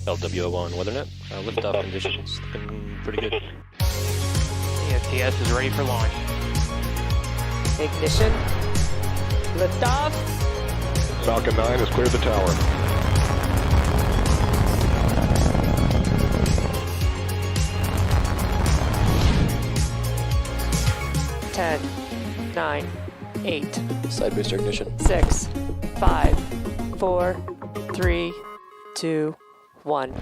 LWO1 WeatherNet. Liftoff conditions looking pretty good. ASDS is ready for launch. Ignition. Liftoff. Falcon 9 has cleared the tower. Ten, 9, 8, Side booster ignition. 6, 5, 4, 3, 2, 1.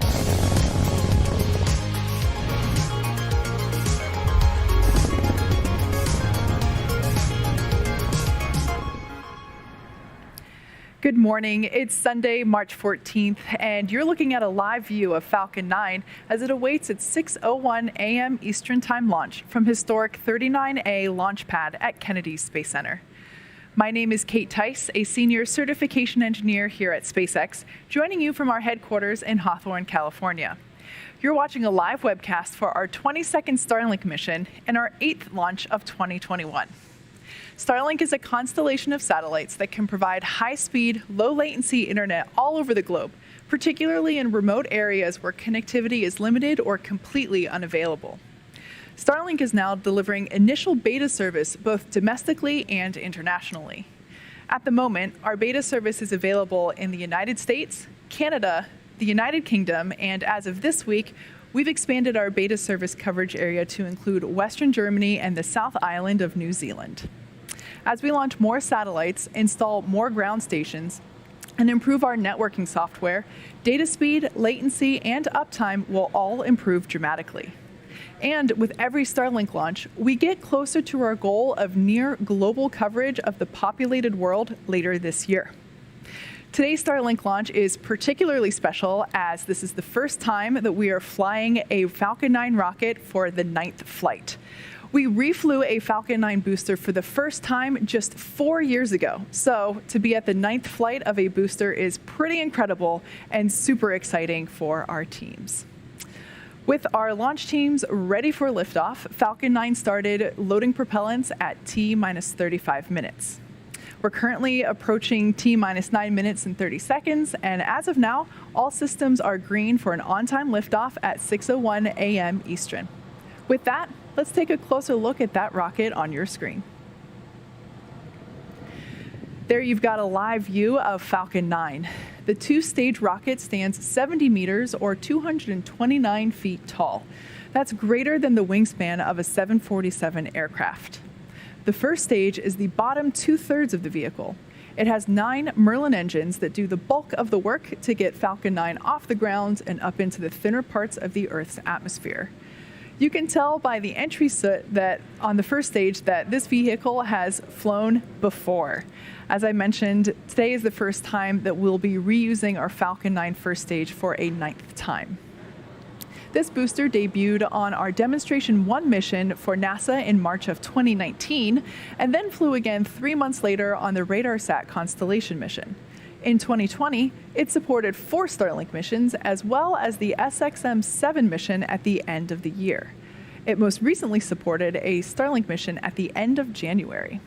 Good morning. It's Sunday, March 14th, and you're looking at a live view of Falcon 9 as it awaits its 6:01 a.m. Eastern Time launch from historic 39A launch pad at Kennedy Space Center. My name is Kate Tice, a senior certification engineer here at SpaceX, joining you from our headquarters in Hawthorne, California. You're watching a live webcast for our 22nd Starlink mission and our 8th launch of 2021. Starlink is a constellation of satellites that can provide high-speed, low-latency internet all over the globe, particularly in remote areas where connectivity is limited or completely unavailable. Starlink is now delivering initial beta service both domestically and internationally. At the moment, our beta service is available in the United States, Canada, the United Kingdom, and as of this week, we've expanded our beta service coverage area to include Western Germany and the South Island of New Zealand. As we launch more satellites, install more ground stations, and improve our networking software, data speed, latency, and uptime will all improve dramatically. And with every Starlink launch, we get closer to our goal of near global coverage of the populated world later this year. Today's Starlink launch is particularly special as this is the first time that we are flying a Falcon 9 rocket for the 9th flight. We reflew a Falcon 9 booster for the first time just 4 years ago. So to be at the 9th flight of a booster is pretty incredible and super exciting for our teams. With our launch teams ready for liftoff, Falcon 9 started loading propellants at T-minus 35 minutes. We're currently approaching T-minus 9 minutes and 30 seconds, and as of now, all systems are green for an on-time liftoff at 6:01 a.m. Eastern. With that, let's take a closer look at that rocket on your screen. There you've got a live view of Falcon 9. The two-stage rocket stands 70 meters or 229 feet tall. That's greater than the wingspan of a 747 aircraft. The first stage is the bottom two-thirds of the vehicle. It has 9 Merlin engines that do the bulk of the work to get Falcon 9 off the ground and up into the thinner parts of the Earth's atmosphere. You can tell by the entry soot that on the first stage that this vehicle has flown before. As I mentioned, today is the first time that we'll be reusing our Falcon 9 first stage for a 9th time. This booster debuted on our Demonstration 1 mission for NASA in March of 2019, and then flew again 3 months later on the RadarSat Constellation mission. In 2020, it supported 4 Starlink missions, as well as the SXM-7 mission at the end of the year. It most recently supported a Starlink mission at the end of January.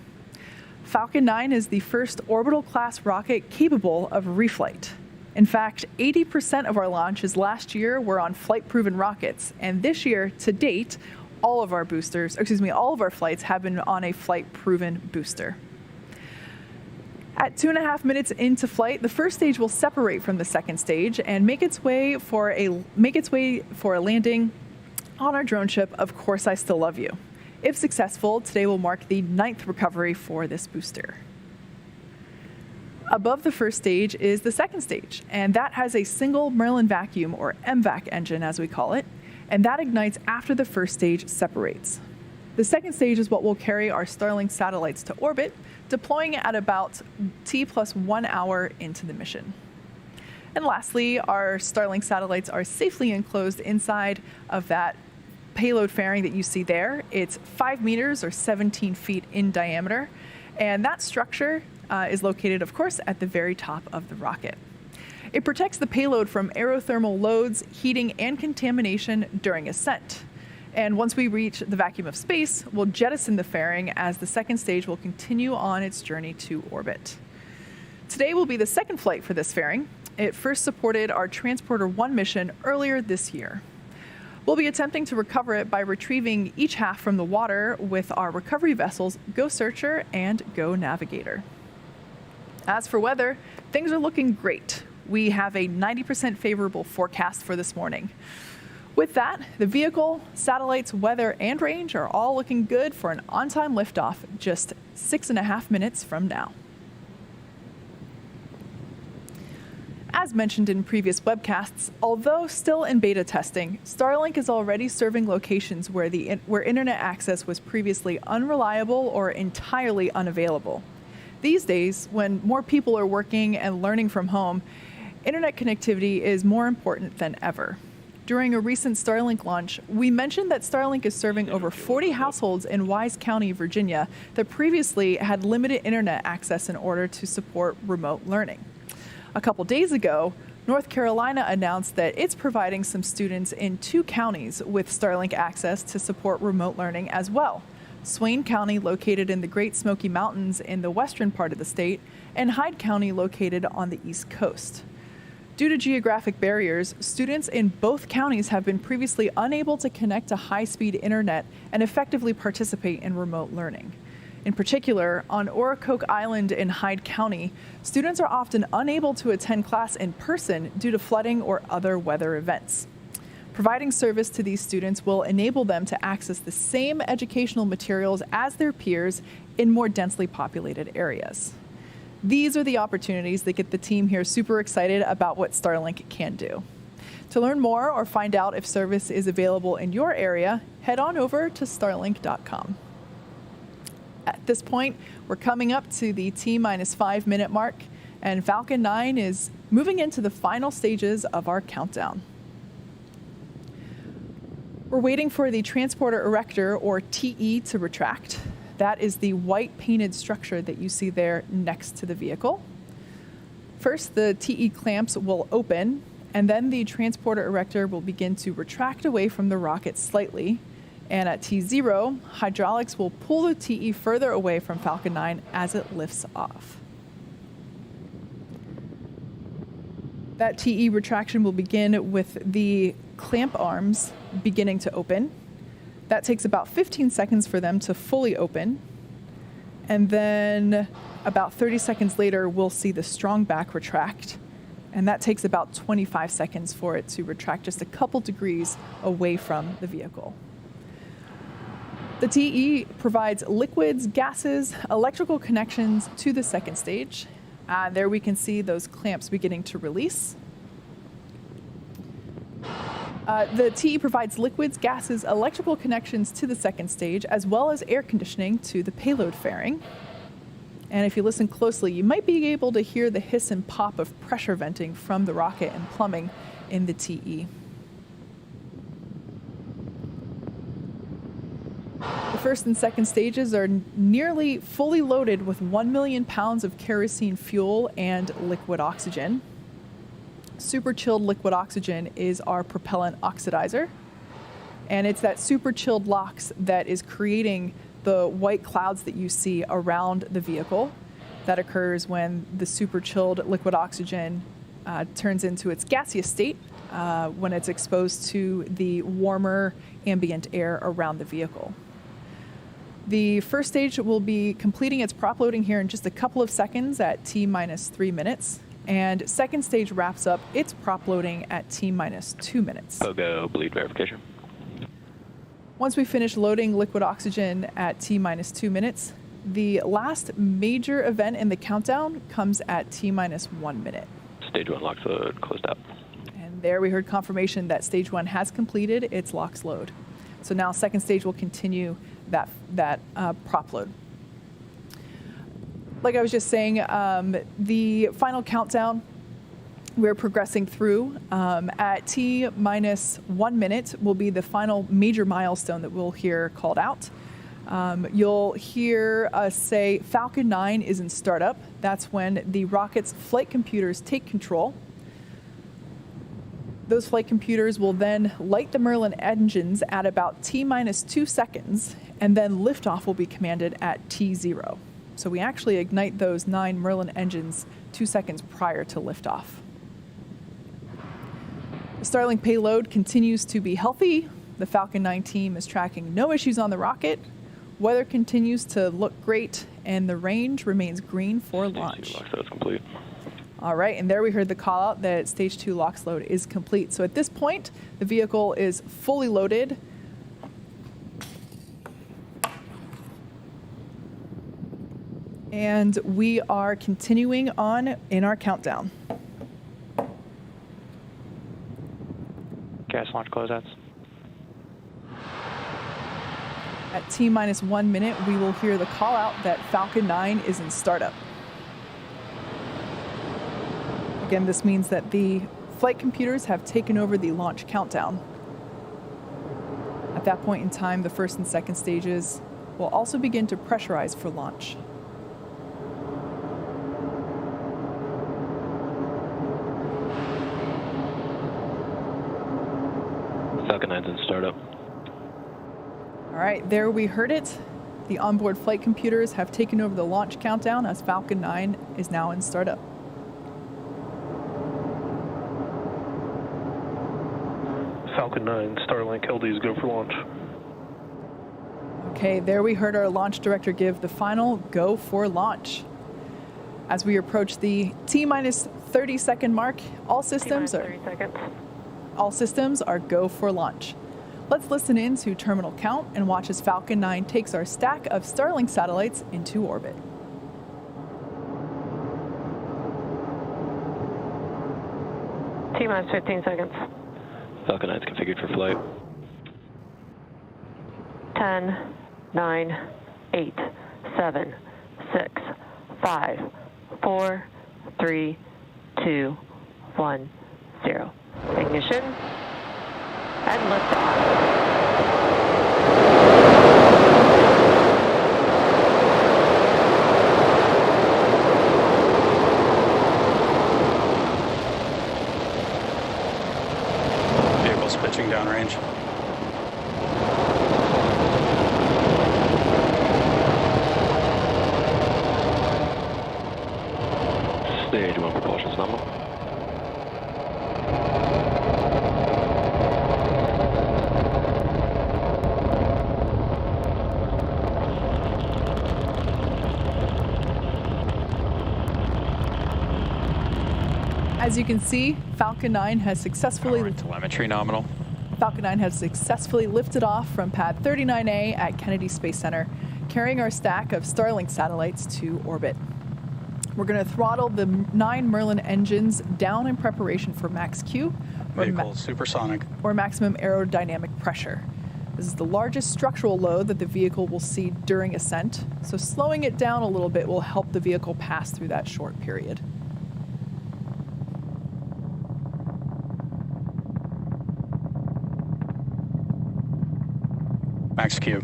Falcon 9 is the first orbital-class rocket capable of reflight. In fact, 80% of our launches last year were on flight-proven rockets, and this year, to date, all of our flights have been on a flight-proven booster. At 2.5 minutes into flight, the first stage will separate from the second stage and make its way for a landing on our drone ship, Of Course I Still Love You. If successful, today will mark the 9th recovery for this booster. Above the first stage is the second stage, and that has a single Merlin vacuum, or MVAC engine as we call it, and that ignites after the first stage separates. The second stage is what will carry our Starlink satellites to orbit, deploying at about T+1 hour into the mission. And lastly, our Starlink satellites are safely enclosed inside of that payload fairing that you see there. It's 5 meters or 17 feet in diameter, and that structure is located, of course, at the very top of the rocket. It protects the payload from aerothermal loads, heating, and contamination during ascent. And once we reach the vacuum of space, we'll jettison the fairing as the second stage will continue on its journey to orbit. Today will be the second flight for this fairing. It first supported our Transporter-1 mission earlier this year. We'll be attempting to recover it by retrieving each half from the water with our recovery vessels Go Searcher and Go Navigator. As for weather, things are looking great. We have a 90% favorable forecast for this morning. With that, the vehicle, satellites, weather, and range are all looking good for an on-time liftoff just 6.5 minutes from now. As mentioned in previous webcasts, although still in beta testing, Starlink is already serving locations where internet access was previously unreliable or entirely unavailable. These days, when more people are working and learning from home, internet connectivity is more important than ever. During a recent Starlink launch, we mentioned that Starlink is serving over 40 households in Wise County, Virginia, that previously had limited internet access in order to support remote learning. A couple days ago, North Carolina announced that it's providing some students in 2 counties with Starlink access to support remote learning as well. Swain County, located in the Great Smoky Mountains in the western part of the state, and Hyde County, located on the East Coast. Due to geographic barriers, students in both counties have been previously unable to connect to high-speed internet and effectively participate in remote learning. In particular, on Oracoke Island in Hyde County, students are often unable to attend class in person due to flooding or other weather events. Providing service to these students will enable them to access the same educational materials as their peers in more densely populated areas. These are the opportunities that get the team here super excited about what Starlink can do. To learn more or find out if service is available in your area, head on over to starlink.com. At this point, we're coming up to the T-5 minute mark, and Falcon 9 is moving into the final stages of our countdown. We're waiting for the transporter erector, or TE, to retract. That is the white painted structure that you see there next to the vehicle. First, the TE clamps will open, and then the transporter erector will begin to retract away from the rocket slightly. And at T0, hydraulics will pull the TE further away from Falcon 9 as it lifts off. That TE retraction will begin with the clamp arms beginning to open. That takes about 15 seconds for them to fully open. And then about 30 seconds later, we'll see the strong back retract. And that takes about 25 seconds for it to retract just a couple degrees away from the vehicle. The TE provides liquids, gases, electrical connections to the second stage. There we can see those clamps beginning to release. The TE provides liquids, gases, electrical connections to the second stage, as well as air conditioning to the payload fairing. And if you listen closely, you might be able to hear the hiss and pop of pressure venting from the rocket and plumbing in the TE. The first and second stages are nearly fully loaded with 1 million pounds of kerosene fuel and liquid oxygen. Super chilled liquid oxygen is our propellant oxidizer, and it's that super chilled LOX that is creating the white clouds that you see around the vehicle. That occurs when the super chilled liquid oxygen turns into its gaseous state when it's exposed to the warmer ambient air around the vehicle. The first stage will be completing its prop loading here in just a couple of seconds at T-3 minutes. And second stage wraps up its prop loading at T-2 minutes. Pogo, bleed verification. Once we finish loading liquid oxygen at T-2 minutes, the last major event in the countdown comes at T-1 minute. Stage 1 LOX load closed out. And there we heard confirmation that stage 1 has completed its LOX load. So now second stage will continue that prop load. Like I was just saying, the final countdown we're progressing through. At T-1 minute will be the final major milestone that we'll hear called out. You'll hear us say Falcon 9 is in startup. That's when the rocket's flight computers take control. Those flight computers will then light the Merlin engines at about T-2 seconds, and then liftoff will be commanded at T0. So we actually ignite those 9 Merlin engines 2 seconds prior to liftoff. The Starlink payload continues to be healthy. The Falcon 9 team is tracking no issues on the rocket. Weather continues to look great, and the range remains green for launch. Stage 2 lock is complete. All right, and there we heard the call out that stage 2 LOX load is complete. So at this point, the vehicle is fully loaded. And we are continuing on in our countdown. Gas launch closeouts. At T-minus 1 minute, we will hear the call out that Falcon 9 is in startup. Again, this means that the flight computers have taken over the launch countdown. At that point in time, the first and second stages will also begin to pressurize for launch. Falcon 9's in startup. All right, there we heard it. The onboard flight computers have taken over the launch countdown as Falcon 9 is now in startup. Falcon 9, Starlink LDs go for launch. Okay, there we heard our launch director give the final go for launch. As we approach the T-minus 30-second mark, all systems are go for launch. Let's listen in to terminal count and watch as Falcon 9 takes our stack of Starlink satellites into orbit. T-minus 15 seconds. Falcon 9's configured for flight. 10, 9, 8, 7, 6, 5, 4, 3, 2, 1, 0. Ignition and liftoff. Vehicle's pitching downrange. Stage 1 propulsion's nominal. As you can see, Falcon 9 has successfully Telemetry nominal. Falcon 9 has successfully lifted off from pad 39A at Kennedy Space Center, carrying our stack of Starlink satellites to orbit. We're going to throttle the 9 Merlin engines down in preparation for max Q, Vehicle supersonic. or maximum aerodynamic pressure. This is the largest structural load that the vehicle will see during ascent, so slowing it down a little bit will help the vehicle pass through that short period. Max Q.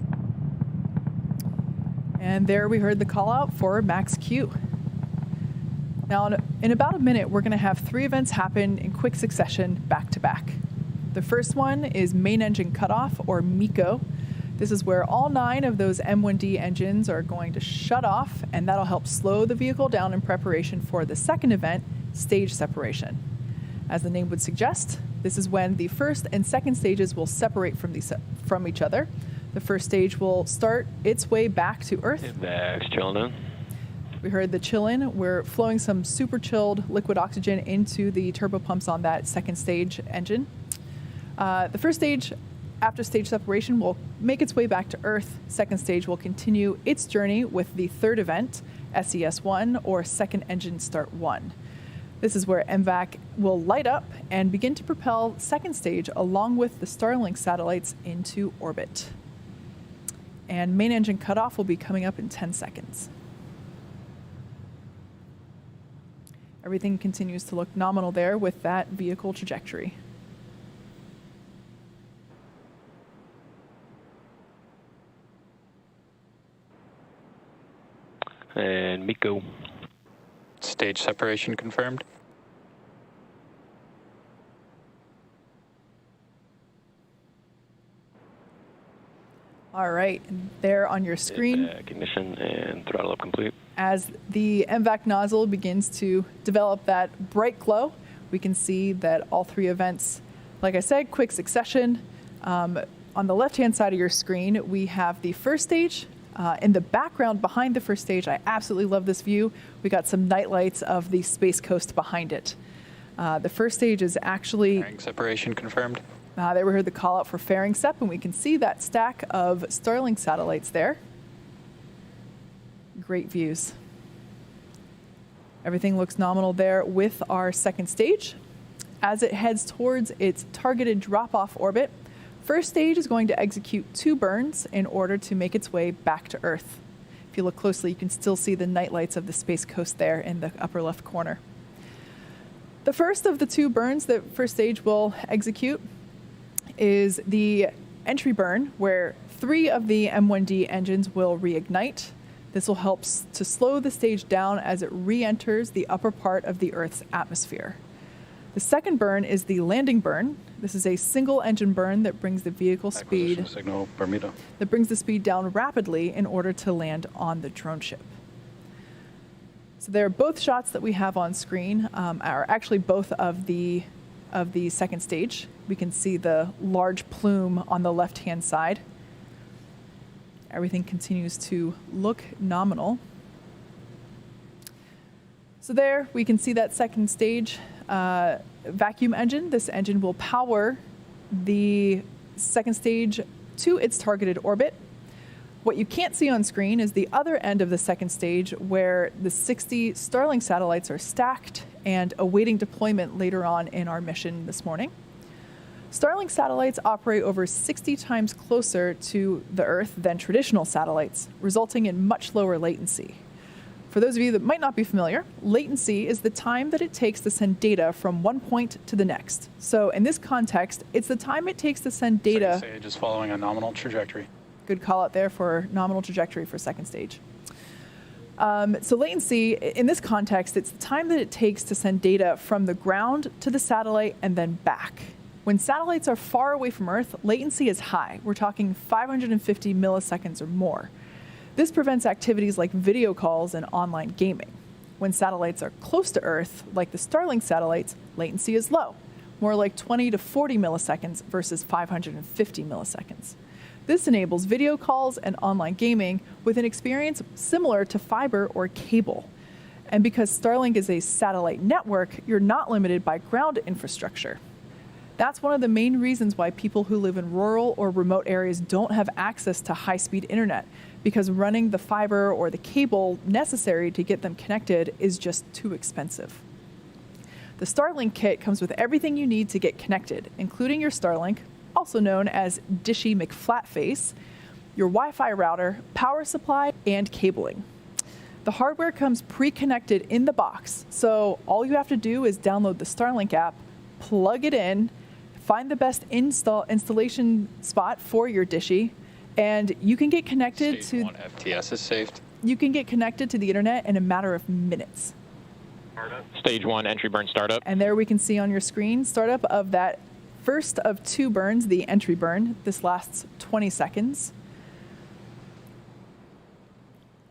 And there we heard the call out for max Q. Now, in about a minute, we're going to have 3 events happen in quick succession, back to back. The first one is main engine cutoff, or MECO. This is where all 9 of those M1D engines are going to shut off, and that'll help slow the vehicle down in preparation for the second event, stage separation. As the name would suggest, this is when the first and second stages will separate from each other. The first stage will start its way back to Earth. Back's chilling in. We heard the chill-in. We're flowing some super chilled liquid oxygen into the turbopumps on that second stage engine. The first stage, after stage separation, will make its way back to Earth. Second stage will continue its journey with the third event, SES-1, or Second Engine Start 1. This is where MVAC will light up and begin to propel second stage along with the Starlink satellites into orbit. And main engine cutoff will be coming up in 10 seconds. Everything continues to look nominal there with that vehicle trajectory. And MECO. Stage separation confirmed. All right, and there on your screen, Back ignition and throttle up complete. as the MVAC nozzle begins to develop that bright glow, we can see that all 3 events Like I said, quick succession. On the left-hand side of your screen, we have the first stage. In the background behind the first stage, I absolutely love this view. We got some night lights of the Space Coast behind it. The first stage is actually... Fairing separation confirmed. There we heard the call out for fairing sep, and we can see that stack of Starlink satellites there. Great views. Everything looks nominal there with our second stage. As it heads towards its targeted drop-off orbit, first stage is going to execute 2 burns in order to make its way back to Earth. If you look closely, you can still see the night lights of the Space Coast there in the upper left corner. The first of the 2 burns that first stage will execute is the entry burn, where 3 of the M1D engines will reignite. This will help to slow the stage down as it re-enters the upper part of the Earth's atmosphere. The second burn is the landing burn. This is a single engine burn that brings the vehicle speed Signal, Bermuda. that brings the speed down rapidly in order to land on the drone ship. So there are both shots that we have on screen are actually both of the second stage. We can see the large plume on the left-hand side. Everything continues to look nominal. So there we can see that second stage vacuum engine. This engine will power the second stage to its targeted orbit. What you can't see on screen is the other end of the second stage, where the 60 Starlink satellites are stacked and awaiting deployment later on in our mission this morning. Starlink satellites operate over 60 times closer to the Earth than traditional satellites, resulting in much lower latency. For those of you that might not be familiar, latency is the time that it takes to send data from one point to the next. So in this context, it's the time it takes to send data. Second stage is following a nominal trajectory. Good call out there for nominal trajectory for second stage. So latency, in this context, it's the time that it takes to send data from the ground to the satellite and then back. When satellites are far away from Earth, latency is high. We're talking 550 milliseconds or more. This prevents activities like video calls and online gaming. When satellites are close to Earth, like the Starlink satellites, latency is low, more like 20 to 40 milliseconds versus 550 milliseconds. This enables video calls and online gaming with an experience similar to fiber or cable. And because Starlink is a satellite network, you're not limited by ground infrastructure. That's one of the main reasons why people who live in rural or remote areas don't have access to high-speed internet, because running the fiber or the cable necessary to get them connected is just too expensive. The Starlink kit comes with everything you need to get connected, including your Starlink, also known as Dishy McFlatface, your Wi-Fi router, power supply, and cabling. The hardware comes pre-connected in the box, so all you have to do is download the Starlink app, plug it in, find the best installation spot for your Dishy, and you can get connected Stage 1 FTS is saved. You can get connected to the internet in a matter of minutes. Stage 1 entry burn startup. And there we can see on your screen startup of that first of 2 burns, the entry burn. This lasts 20 seconds.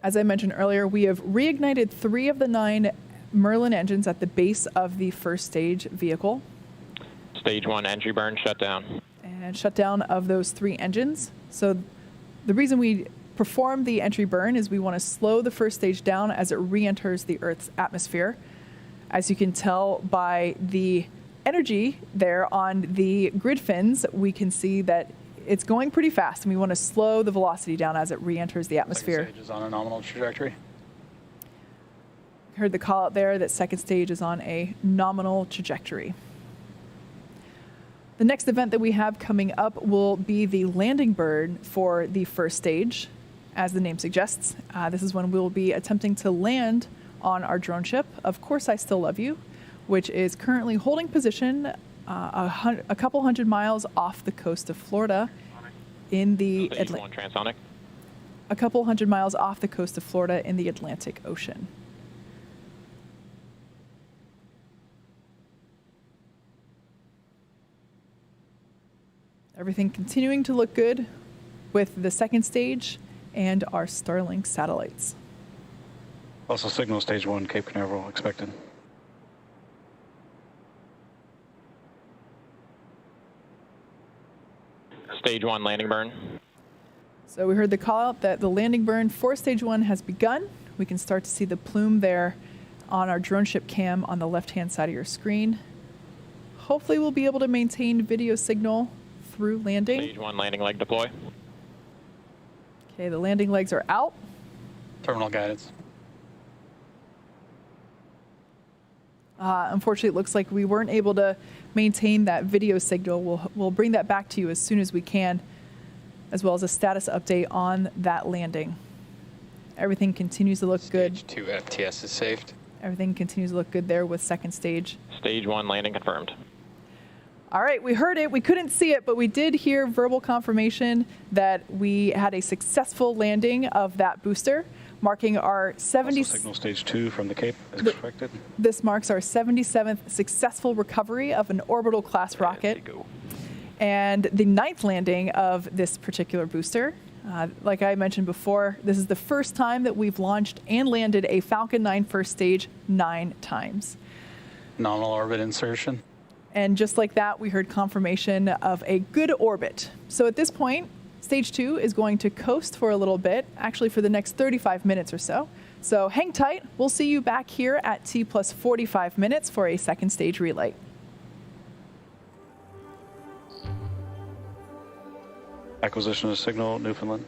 As I mentioned earlier, we have reignited 3 of the 9 Merlin engines at the base of the first stage vehicle. Stage 1 entry burn shut down. And shutdown of those 3 engines. So the reason we perform the entry burn is we want to slow the first stage down as it re-enters the Earth's atmosphere. As you can tell by the energy there on the grid fins, we can see that it's going pretty fast, and we want to slow the velocity down as it re-enters the atmosphere. Second stage is on a nominal trajectory. Heard the call out there that second stage is on a nominal trajectory. The next event that we have coming up will be the landing burn for the first stage. As the name suggests, this is when we'll be attempting to land on our drone ship, Of Course I Still Love You, which is currently holding position a couple hundred miles off the coast of Florida in the Stage 1 transonic. a couple hundred miles off the coast of Florida in the Atlantic Ocean. Everything continuing to look good with the second stage and our Starlink satellites. Also signal stage 1, Cape Canaveral expected. Stage 1 landing burn. So we heard the call out that the landing burn for stage 1 has begun. We can start to see the plume there on our drone ship cam on the left-hand side of your screen. Hopefully we'll be able to maintain video signal through landing. Stage 1 landing leg deploy. Okay, the landing legs are out. Terminal guidance. Unfortunately, it looks like we weren't able to maintain that video signal. We'll bring that back to you as soon as we can, as well as a status update on that landing. Everything continues to look good. Stage 2 FTS is safe. Everything continues to look good there with second stage. Stage 1 landing confirmed. All right, we heard it. We couldn't see it, but we did hear verbal confirmation that we had a successful landing of that booster, marking our 70. Also signal stage 2 from the Cape as expected. This marks our 77th successful recovery of an orbital class rocket, and the 9th landing of this particular booster. Like I mentioned before, this is the first time that we've launched and landed a Falcon 9 first stage 9 times. Nominal orbit insertion. And just like that, we heard confirmation of a good orbit. So at this point, stage 2 is going to coast for a little bit, actually for the next 35 minutes or so. So hang tight. We'll see you back here at T plus 45 minutes for a second stage relay. Acquisition of signal, Newfoundland.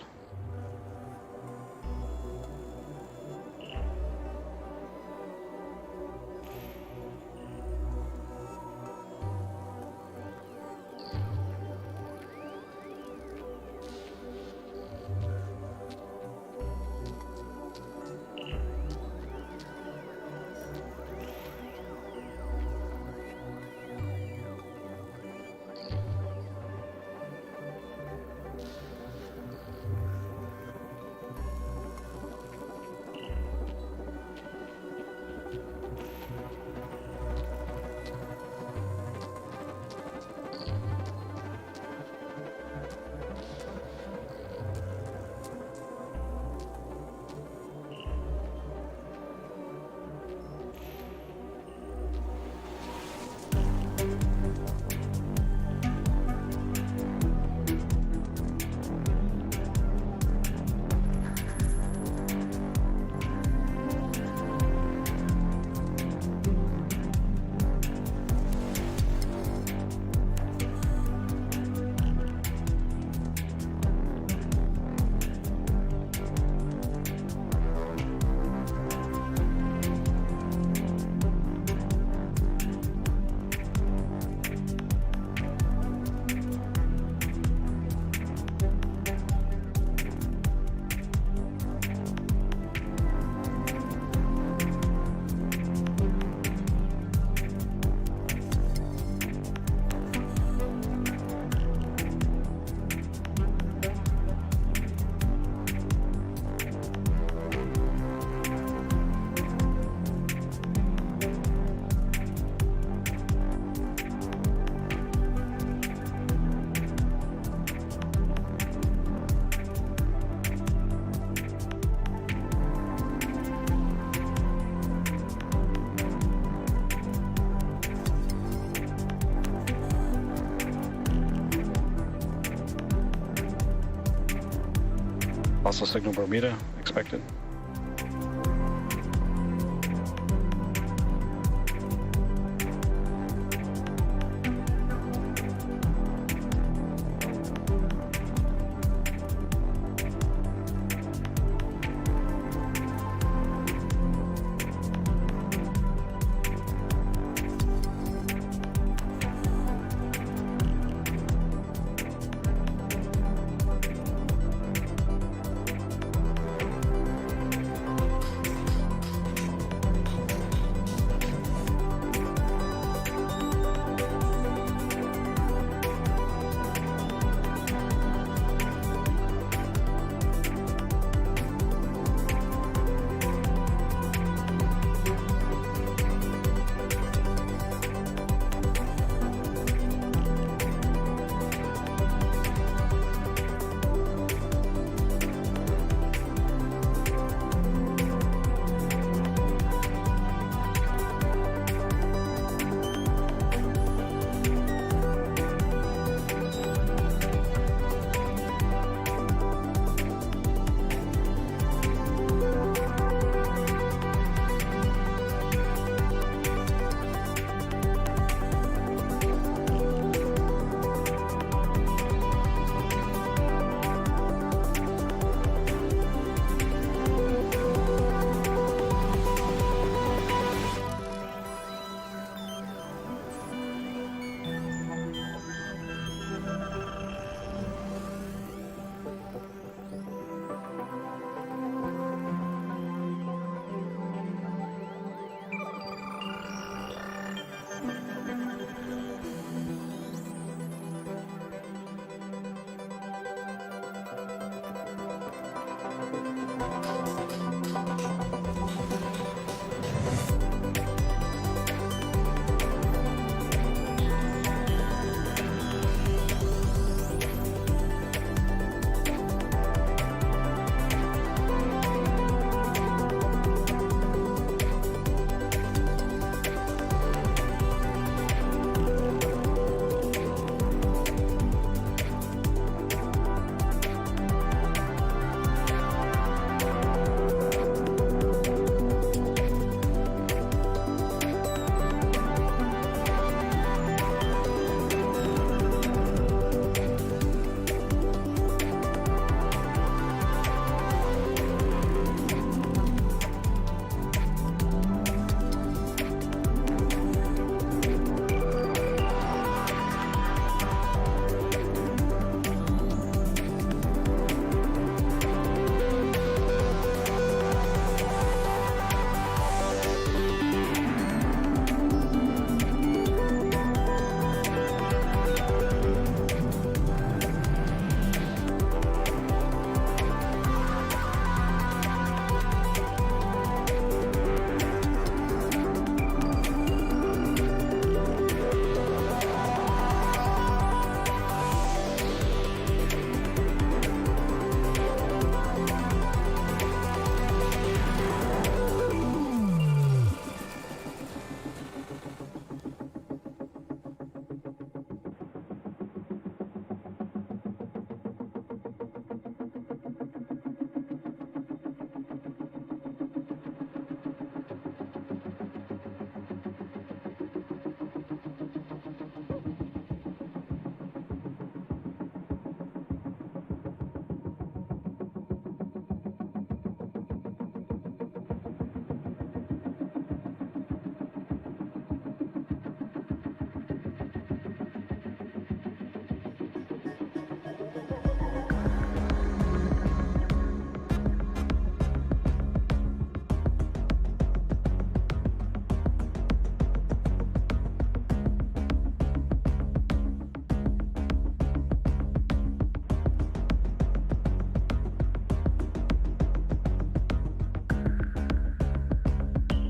Also signal Bermuda expected.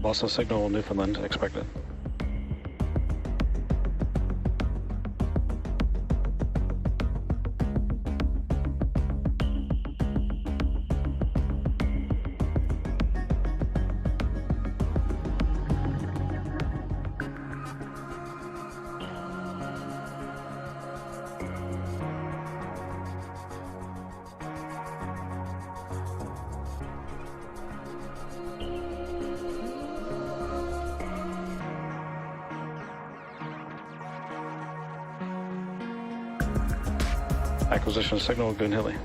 Also signal Newfoundland expected. Acquisition signal Goon Hilly.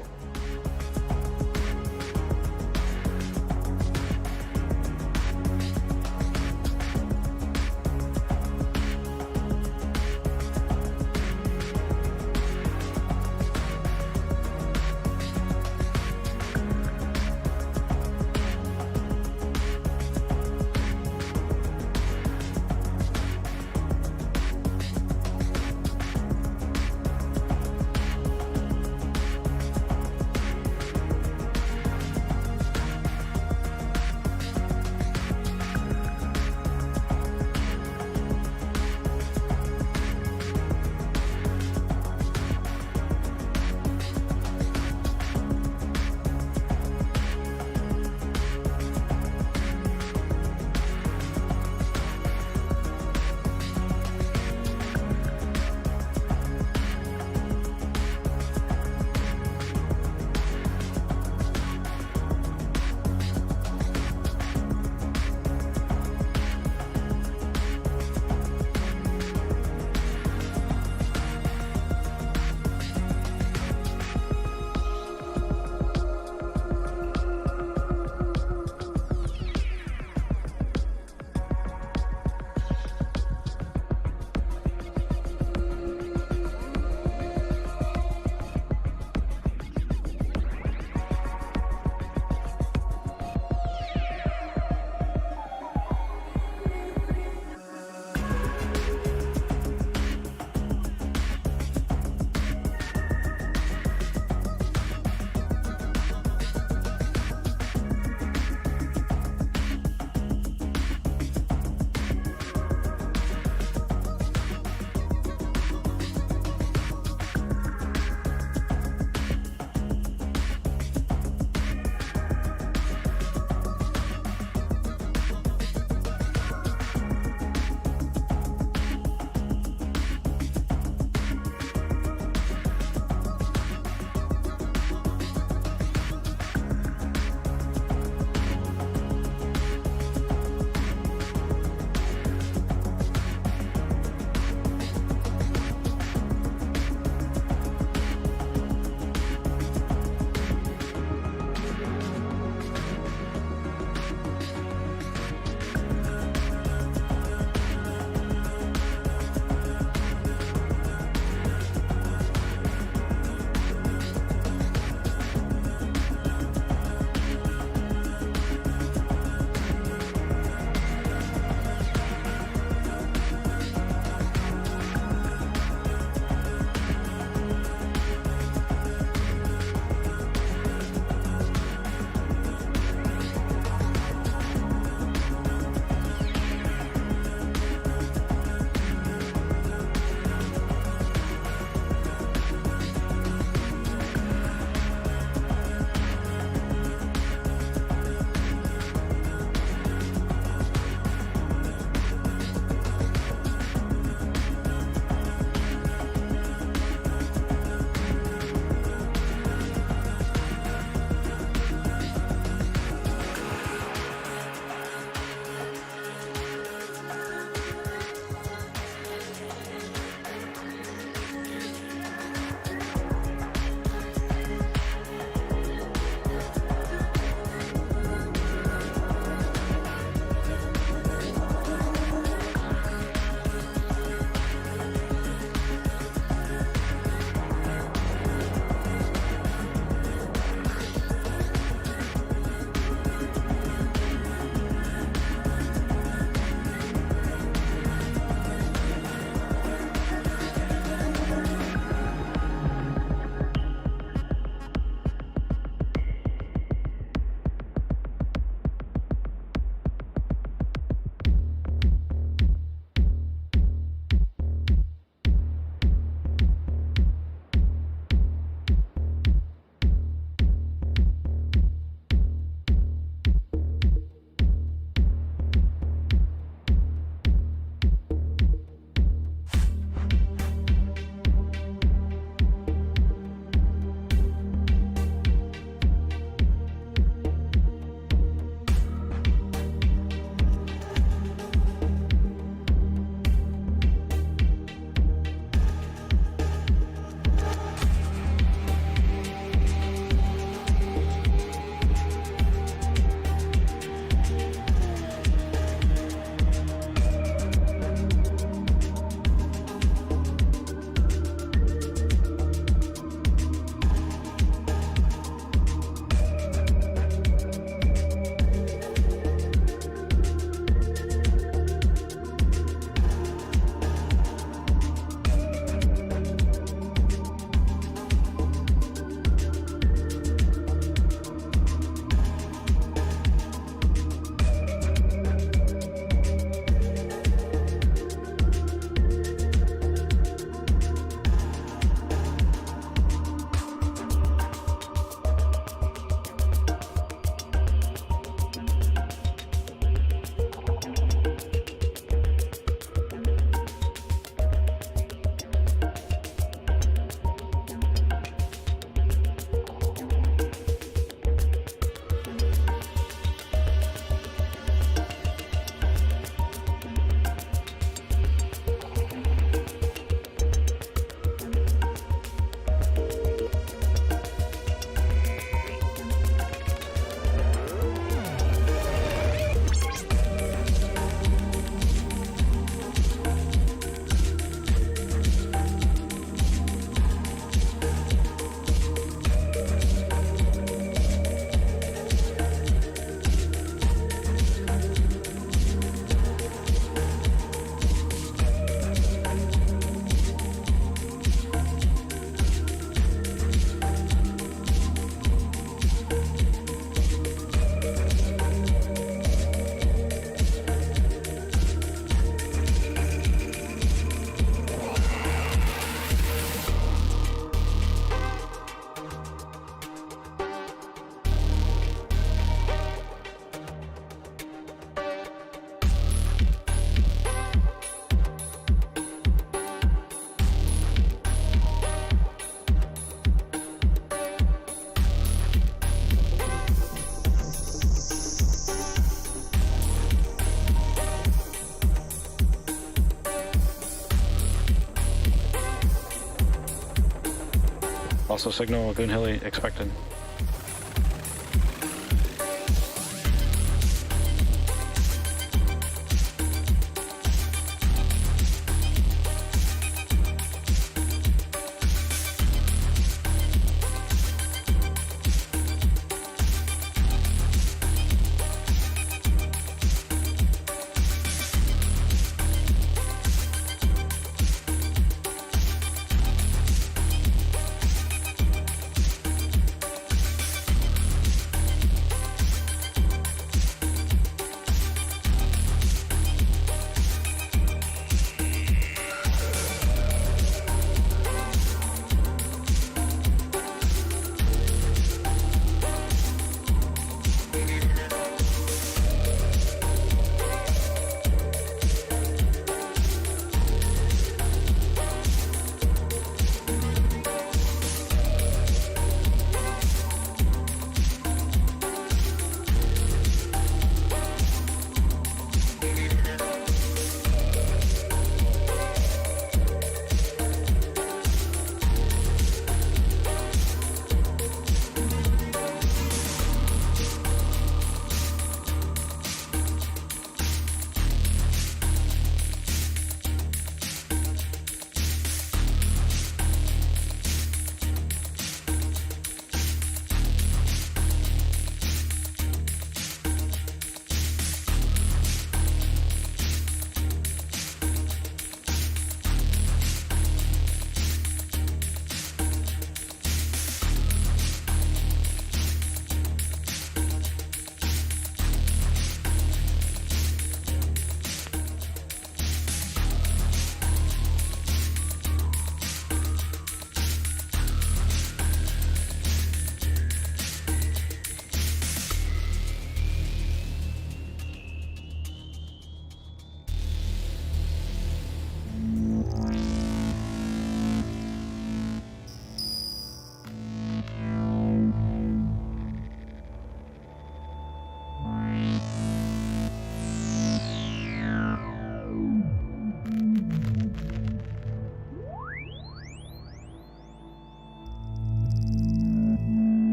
Also signal Goon Hilly expected.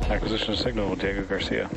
Acquisition of signal, Diego Garcia.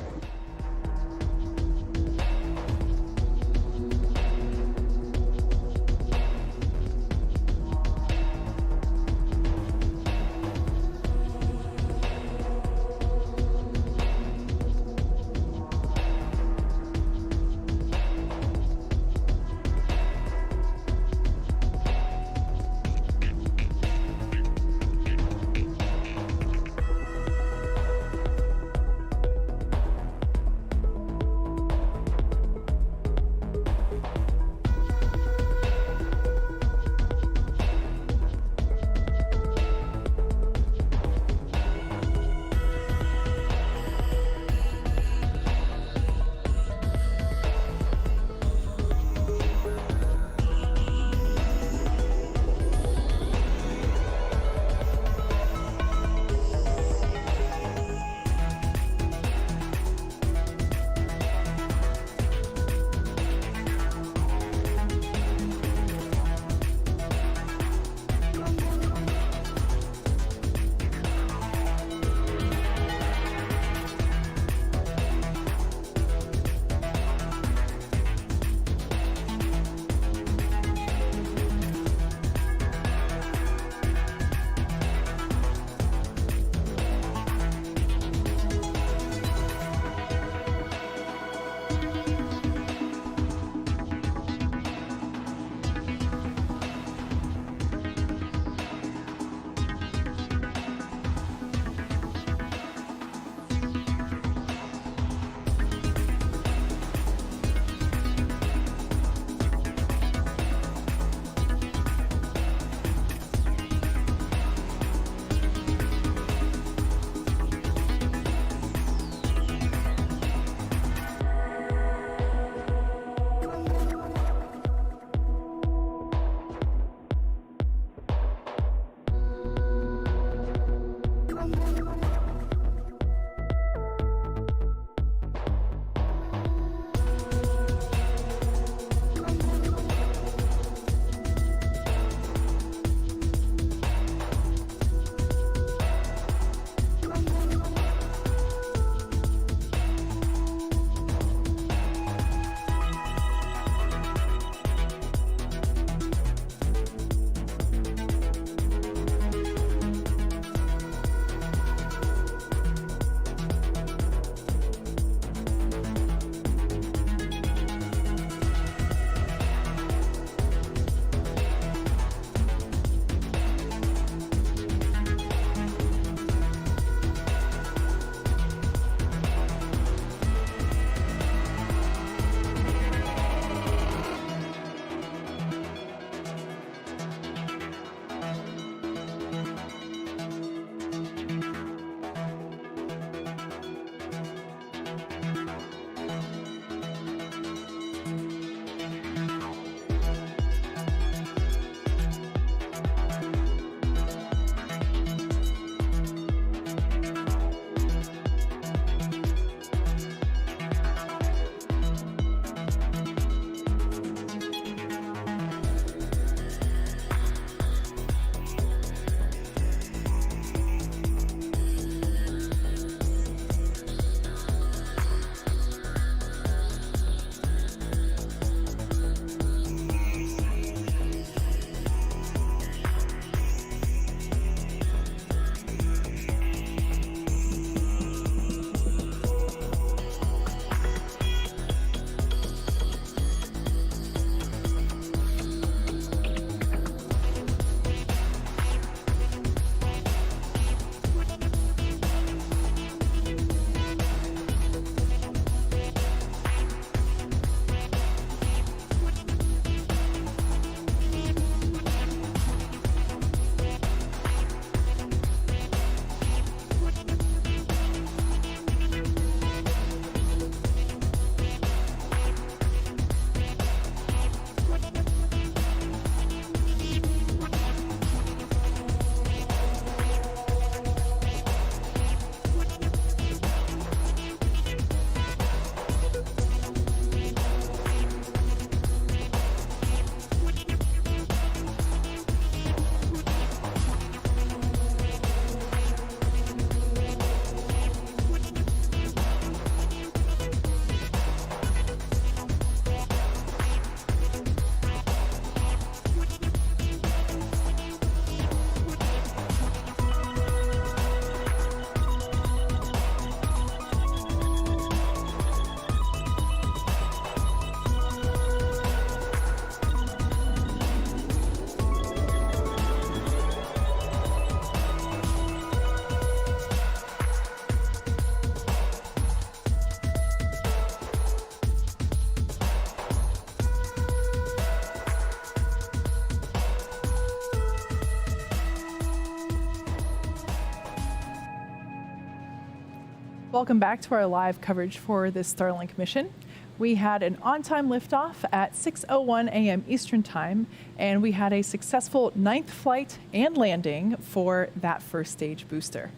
Welcome back to our live coverage for this Starlink mission. We had an on-time liftoff at 6:01 a.m. Eastern Time, and we had a successful 9th flight and landing for that first stage booster.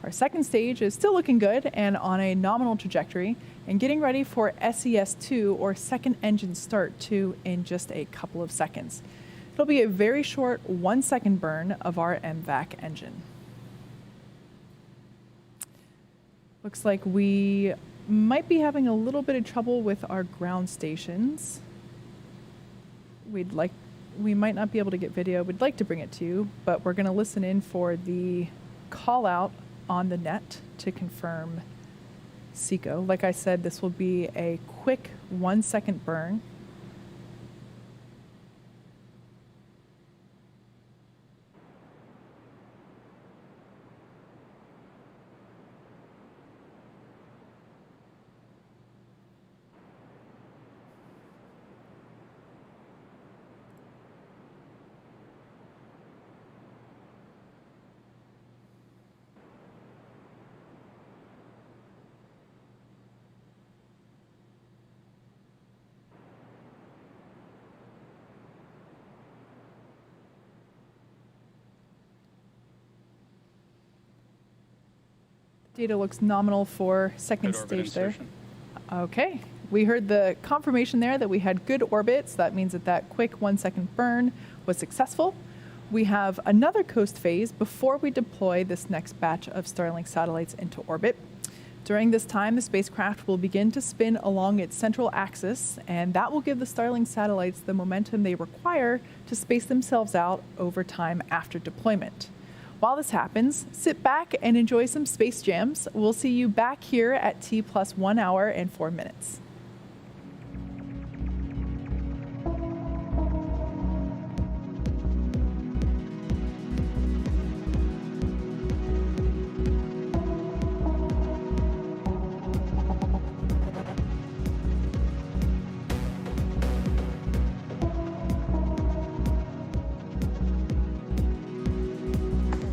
Our second stage is still looking good and on a nominal trajectory, and getting ready for SES-2, or second engine start 2, in just a couple of seconds. It'll be a very short 1-second burn of our MVAC engine. Looks like we might be having a little bit of trouble with our ground stations. We might not be able to get video. We'd like to bring it to you, but we're going to listen in for the call out on the net to confirm SECO. Like I said, this will be a quick 1-second burn. Data looks nominal for second Good orbit stage there. insertion. Okay, we heard the confirmation there that we had good orbit, so that means that that quick 1-second burn was successful. We have another coast phase before we deploy this next batch of Starlink satellites into orbit. During this time, the spacecraft will begin to spin along its central axis, and that will give the Starlink satellites the momentum they require to space themselves out over time after deployment. While this happens, sit back and enjoy some space jams. We'll see you back here at T plus 1 hour and 4 minutes.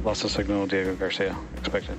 Lost the signal, Diego Garcia. Expected.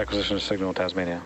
Acquisition of signal Tasmania.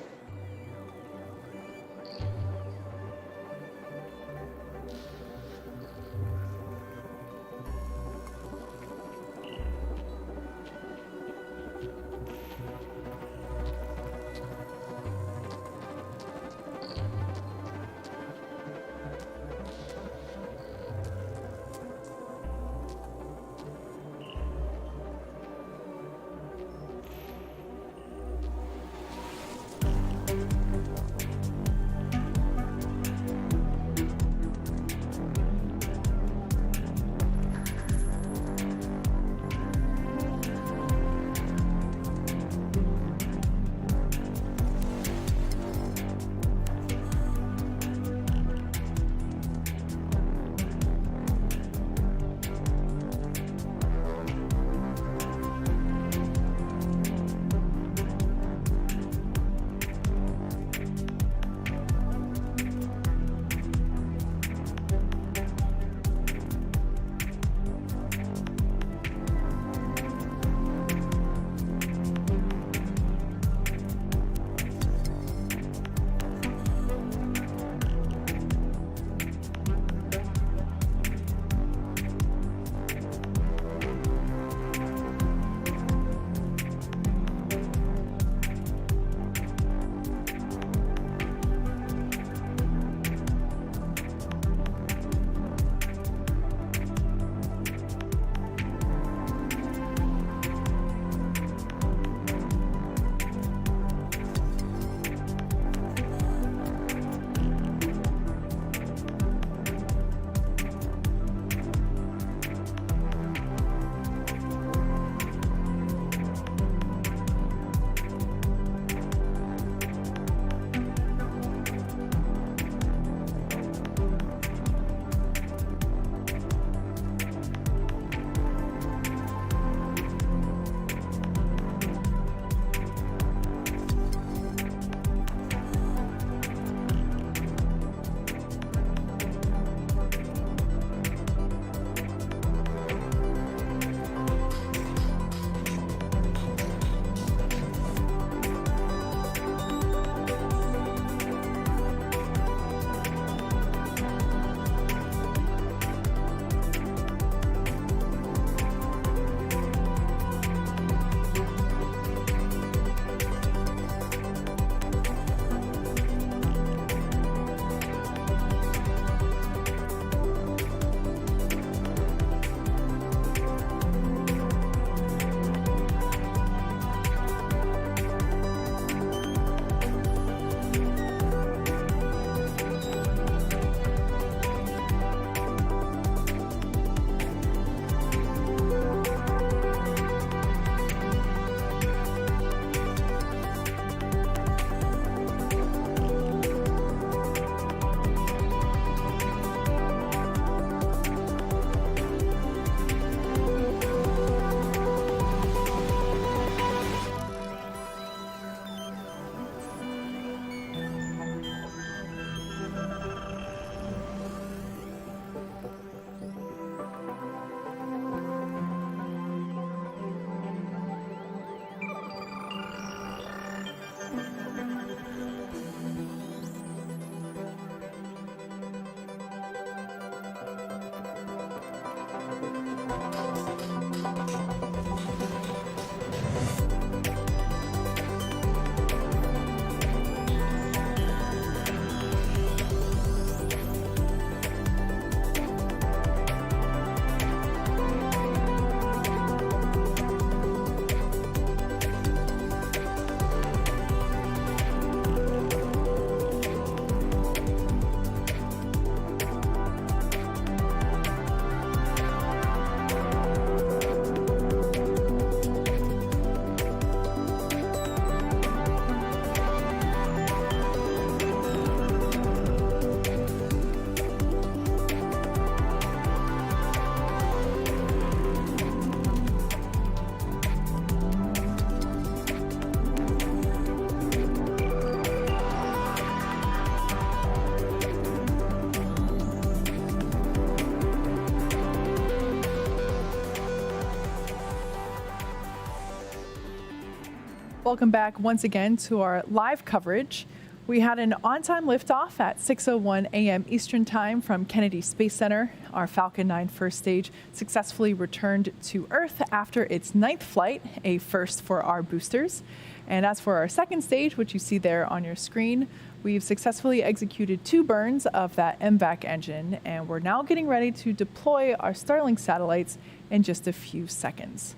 welcome back once again to our live coverage. We had an on-time liftoff at 6:01 a.m. Eastern Time from Kennedy Space Center. Our Falcon 9 first stage successfully returned to Earth after its 9th flight, a first for our boosters. And as for our second stage, which you see there on your screen, we've successfully executed 2 burns of that MVAC engine, and we're now getting ready to deploy our Starlink satellites in just a few seconds.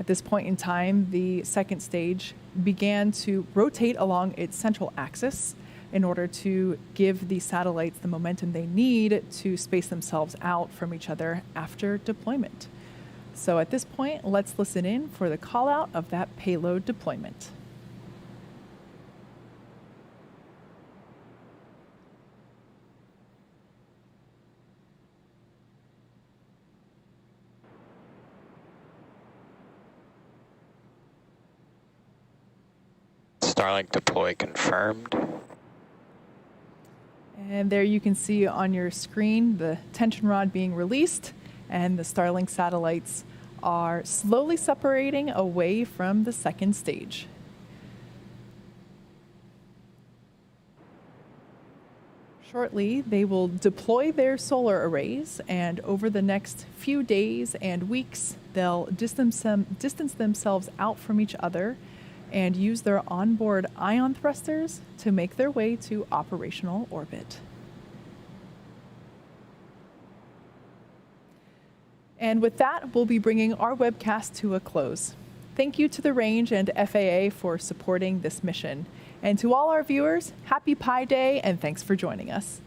At this point in time, the second stage began to rotate along its central axis in order to give the satellites the momentum they need to space themselves out from each other after deployment. So at this point, let's listen in for the call out of that payload deployment. Starlink deploy confirmed. And there you can see on your screen the tension rod being released, and the Starlink satellites are slowly separating away from the second stage. Shortly, they will deploy their solar arrays, and over the next few days and weeks, they'll distance themselves out from each other and use their onboard ion thrusters to make their way to operational orbit. And with that, we'll be bringing our webcast to a close. Thank you to the Range and FAA for supporting this mission. And to all our viewers, happy Pi Day, and thanks for joining us.